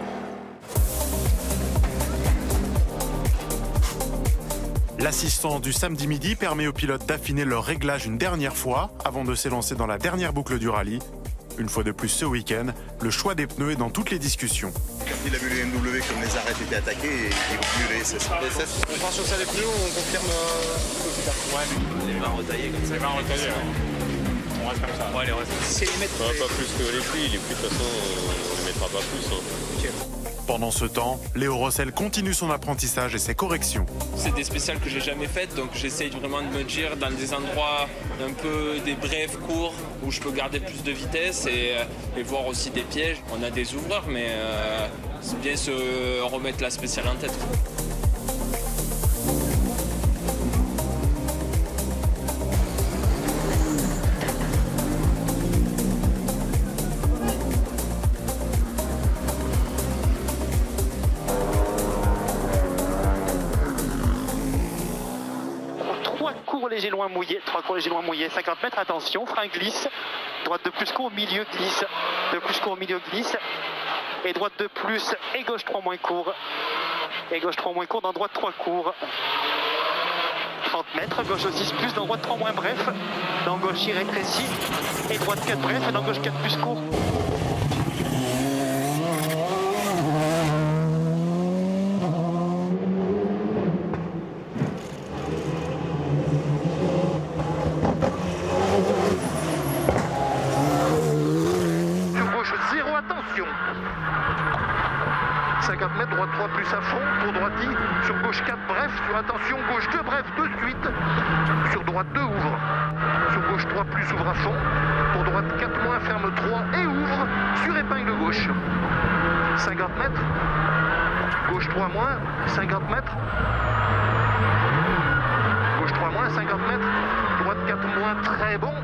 L'assistant du samedi midi permet aux pilotes d'affiner leur réglage une dernière fois avant de s'élancer dans la dernière boucle du rallye. Une fois de plus ce week-end, le choix des pneus est dans toutes les discussions. Il a vu les MW comme les arêtes étaient attaquées et il vaut mieux les SS. On part sur ça les pneus, on confirme plus tard. Ouais, les mains retaillées comme ça. Les mains retaillées, on reste comme ça. Ouais, les restes. C'est les mettre. Pas plus que les pluies de toute façon, on les mettra pas plus. Hein. Pendant ce temps, Léo Rossel continue son apprentissage et ses corrections. C'est des spéciales que j'ai jamais faites, donc j'essaye vraiment de me dire dans des endroits un peu des brefs, courts, où je peux garder plus de vitesse et voir aussi des pièges. On a des ouvreurs, mais c'est bien se remettre la spéciale en tête. Léger loin mouillé, 3 cours léger loin mouillé, 50 mètres, attention, frein glisse, droite de plus court, milieu glisse, de plus court, milieu glisse, et droite de plus, et gauche 3 moins court, et gauche 3 moins court, dans droite 3 court, 30 mètres, gauche 6 plus, dans droite 3 moins bref, dans gauche il rétrécit, et droite 4 bref, et dans gauche 4 plus court. Attention, 50 mètres, droite 3 plus à fond, pour droiti, sur gauche 4 bref, sur attention, gauche 2 bref de suite, sur droite 2 ouvre, sur gauche 3 plus ouvre à fond, pour droite 4 moins ferme 3 et ouvre, sur épingle gauche, 50 mètres, gauche 3 moins, 50 mètres, gauche 3 moins, 50 mètres, droite 4 moins, très bon.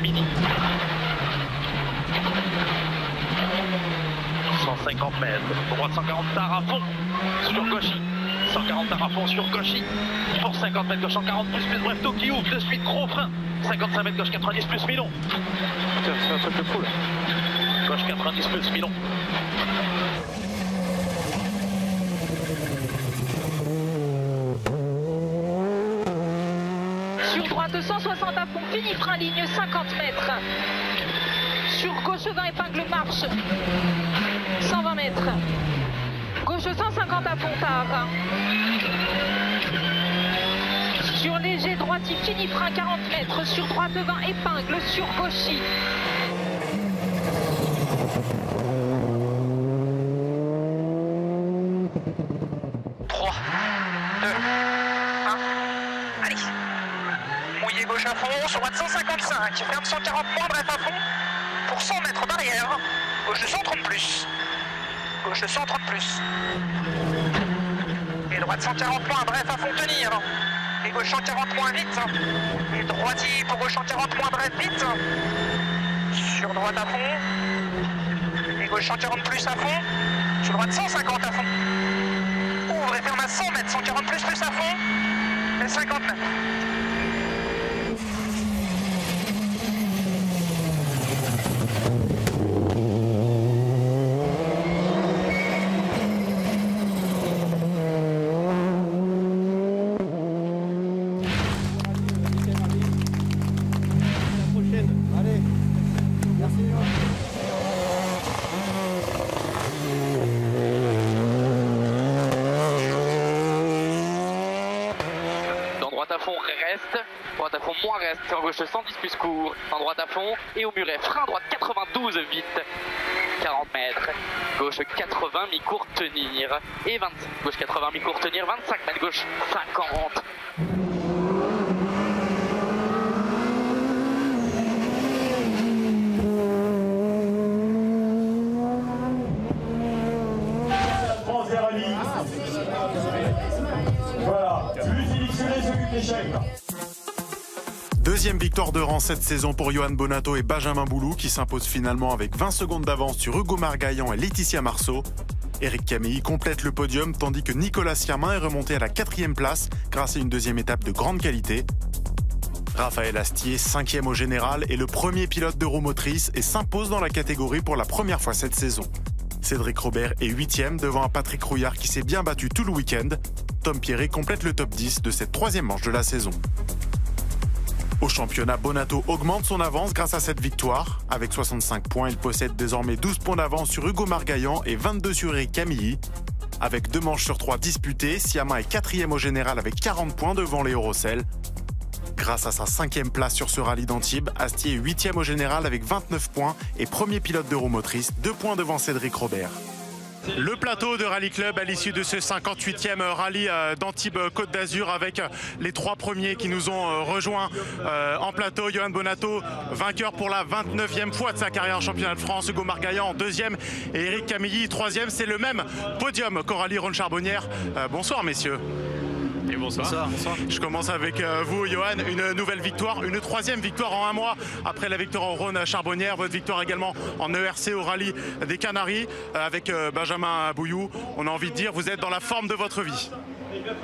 Midi. 150 mètres, droite 140 tard à fond, sur gauchy, 140 tard à fond sur gauchy, pour 50 mètres gauche 140 plus bref, qui ouvre, de suite gros frein, 55 mètres gauche 90 plus Milon. C'est un truc de fou là. Gauche 90 plus Milon. Sur droite 160 à fond, fini frein ligne 50 mètres. Sur gauche 20 épingle marche 120 mètres. Gauche 150 à fond tard. Sur léger droite, il finit frein 40 mètres. Sur droite 20 épingle sur gauchy. Gauche à fond, sur droite 155, ferme 140 points, bref à fond, pour 100 mètres barrière, gauche de 130 plus, gauche de 130 plus, et droite 140 points, bref à fond tenir, et gauche 140 points vite, et droitier pour gauche 140 points, bref vite, sur droite à fond, et gauche 140 plus à fond, sur droite 150 à fond, ouvre et ferme à 100 mètres, 140 plus à fond, et 50 mètres. Droite à fond moins reste, sur gauche 110 plus court, en droite à fond et au muret, frein droite 92 vite, 40 mètres, gauche 80 mi-court tenir et 20, gauche 80 mi-court tenir, 25 mètres, gauche 50. Voilà, Deuxième victoire de rang cette saison pour Johan Bonato et Benjamin Boulou qui s'imposent finalement avec 20 secondes d'avance sur Hugo Margaillan et Laetitia Marceau. Éric Camilly complète le podium tandis que Nicolas Siamin est remonté à la 4e place grâce à une deuxième étape de grande qualité. Raphaël Astier, 5e au général, est le premier pilote d'Euromotrice et s'impose dans la catégorie pour la première fois cette saison. Cédric Robert est 8e devant un Patrick Rouillard qui s'est bien battu tout le week-end. Tom Pierret complète le top 10 de cette 3e manche de la saison. Au championnat, Bonato augmente son avance grâce à cette victoire. Avec 65 points, il possède désormais 12 points d'avance sur Hugo Margaillan et 22 sur Éric Camilly. Avec 2 manches sur 3 disputées, Siamin est 4e au général avec 40 points devant Léo Rossel. Grâce à sa 5e place sur ce rallye d'Antibes, Astier est 8e au général avec 29 points et premier pilote d'Euromotrice, 2 points devant Cédric Robert. Le plateau de Rallye Club à l'issue de ce 58e rallye d'Antibes-Côte d'Azur avec les 3 premiers qui nous ont rejoints en plateau. Johan Bonato, vainqueur pour la 29e fois de sa carrière en championnat de France. Hugo Margaillan en 2e et Éric Camilly 3e. C'est le même podium qu'au rallye Rhône-Charbonnière. Bonsoir messieurs. Et bonsoir. Bonsoir. Je commence avec vous, Johan. Une nouvelle victoire, une 3e victoire en un mois après la victoire au Rhône-Charbonnière. Votre victoire également en ERC au rallye des Canaries avec Benjamin Bouillou. On a envie de dire, vous êtes dans la forme de votre vie.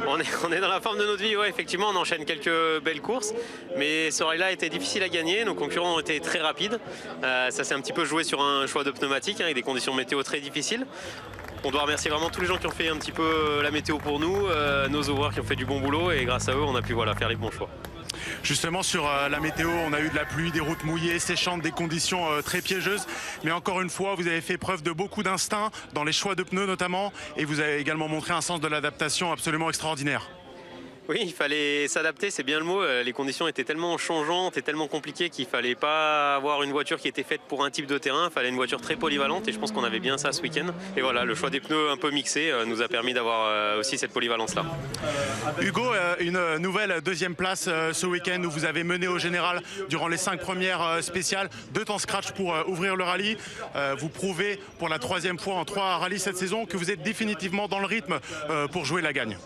On est dans la forme de notre vie, ouais, effectivement, on enchaîne quelques belles courses, mais ce rallye-là a été difficile à gagner, nos concurrents ont été très rapides. Ça s'est un petit peu joué sur un choix de pneumatique avec des conditions météo très difficiles. On doit remercier vraiment tous les gens qui ont fait un petit peu la météo pour nous, nos ouvreurs qui ont fait du bon boulot et grâce à eux, on a pu faire les bons choix. Justement sur la météo, on a eu de la pluie, des routes mouillées, séchantes, des conditions très piégeuses. Mais encore une fois, vous avez fait preuve de beaucoup d'instinct dans les choix de pneus notamment et vous avez également montré un sens de l'adaptation absolument extraordinaire. Oui, il fallait s'adapter, c'est bien le mot. Les conditions étaient tellement changeantes et tellement compliquées qu'il ne fallait pas avoir une voiture qui était faite pour un type de terrain. Il fallait une voiture très polyvalente et je pense qu'on avait bien ça ce week-end. Et voilà, le choix des pneus un peu mixés nous a permis d'avoir aussi cette polyvalence-là. Hugo, une nouvelle 2e place ce week-end où vous avez mené au général durant les 5 premières spéciales. 2 temps scratch pour ouvrir le rallye. Vous prouvez pour la 3e fois en 3 rallyes cette saison que vous êtes définitivement dans le rythme pour jouer la gagne.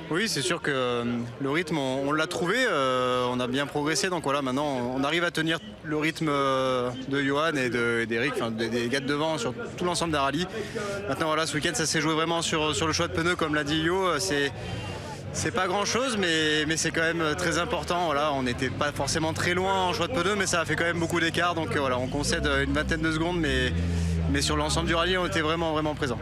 Oui, c'est sûr que le rythme, on l'a trouvé, on a bien progressé, donc voilà, maintenant on arrive à tenir le rythme de Johan et d'Eric, enfin des gars de devant sur tout l'ensemble des rallyes. Maintenant voilà, ce week-end ça s'est joué vraiment sur le choix de pneus, comme l'a dit Yo, c'est pas grand chose, mais c'est quand même très important. Voilà, on n'était pas forcément très loin en choix de pneus, mais ça a fait quand même beaucoup d'écart, donc voilà, on concède une vingtaine de secondes, mais sur l'ensemble du rallye, on était vraiment présents.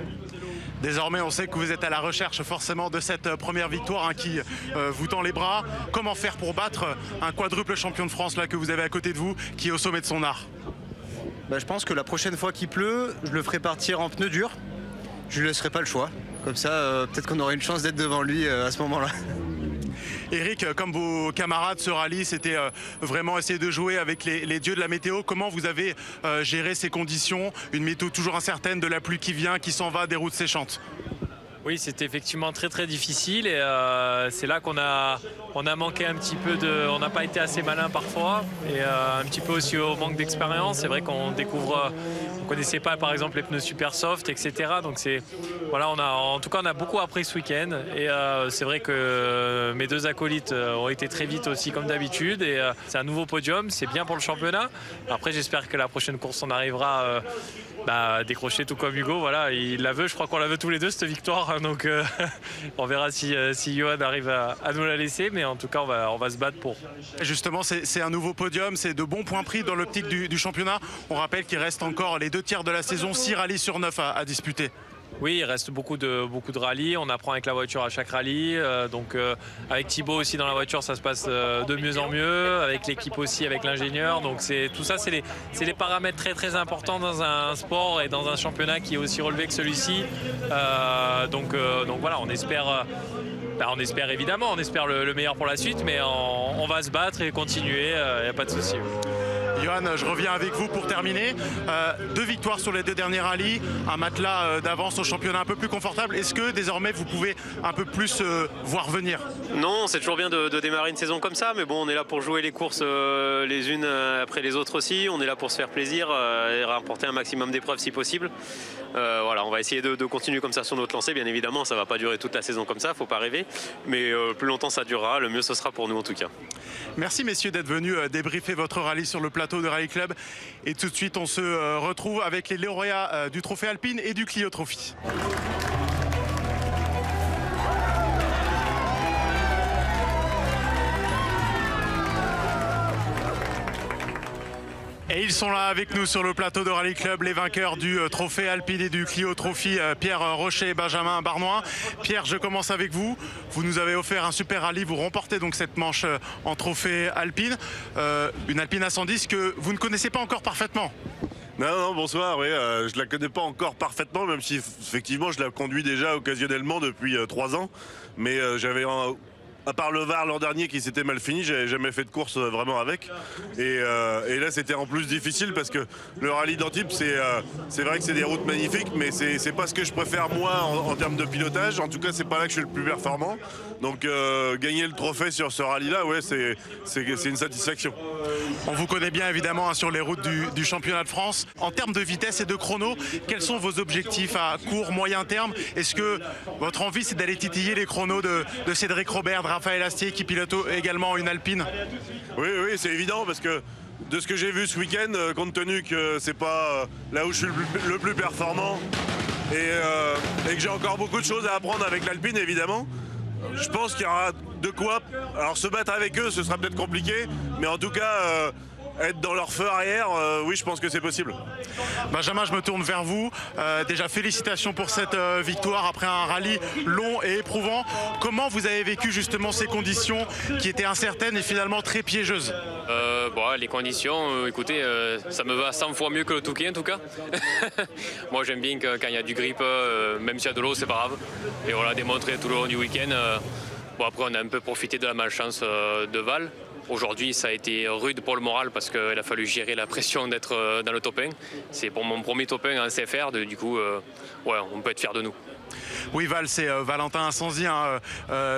Désormais, on sait que vous êtes à la recherche forcément de cette première victoire qui vous tend les bras. Comment faire pour battre un quadruple champion de France là, que vous avez à côté de vous, qui est au sommet de son art? Je pense que la prochaine fois qu'il pleut, je le ferai partir en pneus durs. Je lui laisserai pas le choix. Comme ça, peut-être qu'on aura une chance d'être devant lui à ce moment-là. Éric, comme vos camarades, ce rallye, c'était vraiment essayer de jouer avec les dieux de la météo. Comment vous avez géré ces conditions? Une météo toujours incertaine, de la pluie qui vient, qui s'en va, des routes séchantes. Oui, c'était effectivement très difficile et c'est là qu'on a manqué un petit peu on n'a pas été assez malin parfois et un petit peu aussi au manque d'expérience. C'est vrai qu'on découvre, on connaissait pas par exemple les pneus super soft, etc. Donc voilà, en tout cas on a beaucoup appris ce week-end et c'est vrai que mes 2 acolytes ont été très vite aussi comme d'habitude et c'est un nouveau podium, c'est bien pour le championnat. Après j'espère que la prochaine course on arrivera à décrocher tout comme Hugo. Voilà, il la veut, je crois qu'on la veut tous les deux cette victoire. Donc on verra si Johan arrive à nous la laisser, mais en tout cas on va se battre pour. Justement, c'est un nouveau podium, c'est de bons points pris dans l'optique du championnat. On rappelle qu'il reste encore les 2/3 de la saison, 6 rallyes sur 9 à disputer. Oui, il reste beaucoup de rallyes. On apprend avec la voiture à chaque rallye. Donc avec Thibaut aussi dans la voiture, ça se passe de mieux en mieux. Avec l'équipe aussi, avec l'ingénieur. Donc tout ça, c'est des paramètres très importants dans un sport et dans un championnat qui est aussi relevé que celui-ci. Donc voilà, on espère évidemment, on espère le meilleur pour la suite, mais on va se battre et continuer. Il n'y a pas de souci. Johan, je reviens avec vous pour terminer. 2 victoires sur les 2 derniers rallyes, un matelas d'avance au championnat un peu plus confortable. Est-ce que désormais vous pouvez un peu plus voir venir? Non, c'est toujours bien de démarrer une saison comme ça, mais bon, on est là pour jouer les courses les unes après les autres aussi. On est là pour se faire plaisir et remporter un maximum d'épreuves si possible. Voilà, on va essayer de continuer comme ça sur notre lancée. Bien évidemment, ça ne va pas durer toute la saison comme ça, faut pas rêver. Mais plus longtemps ça durera, le mieux ce sera pour nous en tout cas. Merci messieurs d'être venus débriefer votre rallye sur le plateau de Rally Club. Et tout de suite, on se retrouve avec les lauréats du Trophée Alpine et du Clio Trophy. Et ils sont là avec nous sur le plateau de Rally Club, les vainqueurs du Trophée Alpine et du Clio Trophy, Pierre Rocher et Benjamin Barnois. Pierre, je commence avec vous. Vous nous avez offert un super rallye, vous remportez donc cette manche en Trophée Alpine. Une Alpine A110 que vous ne connaissez pas encore parfaitement. Non, bonsoir, oui, je la connais pas encore parfaitement, même si effectivement je la conduis déjà occasionnellement depuis 3 ans. Mais j'avais... À part le Var l'an dernier qui s'était mal fini, j'avais jamais fait de course vraiment avec. Et là c'était en plus difficile parce que le rallye d'Antibes c'est vrai que c'est des routes magnifiques, mais c'est pas ce que je préfère moi en termes de pilotage. En tout cas c'est pas là que je suis le plus performant. Donc gagner le trophée sur ce rallye là, ouais, c'est une satisfaction. On vous connaît bien évidemment sur les routes du championnat de France. En termes de vitesse et de chrono, quels sont vos objectifs à court, moyen terme? Est-ce que votre envie c'est d'aller titiller les chronos de Cédric Robert, Raphaël Astier qui pilote également une Alpine? Oui, c'est évident parce que de ce que j'ai vu ce week-end, compte tenu que c'est pas là où je suis le plus performant et que j'ai encore beaucoup de choses à apprendre avec l'Alpine évidemment, je pense qu'il y aura de quoi. Alors se battre avec eux, ce sera peut-être compliqué, mais en tout cas être dans leur feu arrière, oui, je pense que c'est possible. Benjamin, je me tourne vers vous. Déjà, félicitations pour cette victoire après un rallye long et éprouvant. Comment vous avez vécu justement ces conditions qui étaient incertaines et finalement très piégeuses? Les conditions, écoutez, ça me va 100 fois mieux que le Touquet en tout cas. Moi j'aime bien que quand il y a du grip, même s'il y a de l'eau, c'est pas grave. Et voilà, démontrer tout le long du week-end. Après on a un peu profité de la malchance de Val. Aujourd'hui, ça a été rude pour le moral parce qu'il a fallu gérer la pression d'être dans le top 1. C'est pour mon premier top 1 en CFR, du coup, ouais, on peut être fiers de nous. Oui, Val, c'est Valentin Incenzi,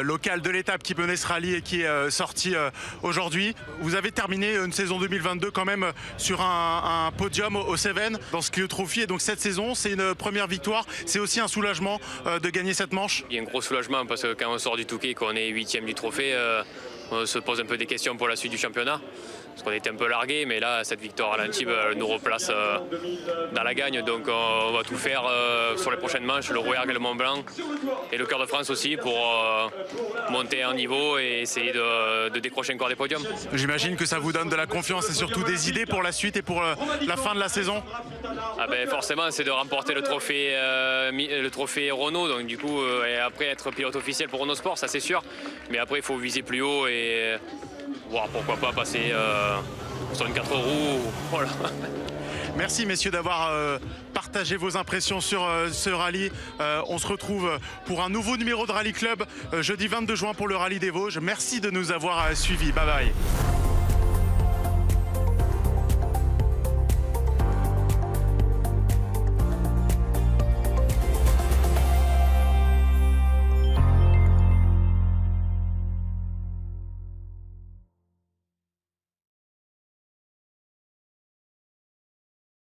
local de l'étape qui menait ce rallye et qui est sorti aujourd'hui. Vous avez terminé une saison 2022 quand même sur un podium au Cévennes dans ce Clio Trophy. Et donc cette saison, c'est une première victoire. C'est aussi un soulagement de gagner cette manche? Il y a un gros soulagement parce que quand on sort du Touquet, qu'on est 8e du trophée, on se pose un peu des questions pour la suite du championnat. Parce qu'on était un peu largué, mais là, cette victoire à l'Antibes nous replace dans la gagne. Donc on va tout faire sur les prochaines manches, le Rouergue et le Mont-Blanc, et le Cœur de France aussi, pour monter en niveau et essayer de décrocher encore des podiums. J'imagine que ça vous donne de la confiance et surtout des idées pour la suite et pour la fin de la saison? Forcément, c'est de remporter le trophée Renault, donc du coup, et après être pilote officiel pour Renault Sport, ça c'est sûr. Mais après, il faut viser plus haut et voir pourquoi pas passer sur une 4 roues. Voilà. Merci messieurs d'avoir partagé vos impressions sur ce rallye. On se retrouve pour un nouveau numéro de Rally Club jeudi 22 juin pour le rallye des Vosges. Merci de nous avoir suivis. Bye bye.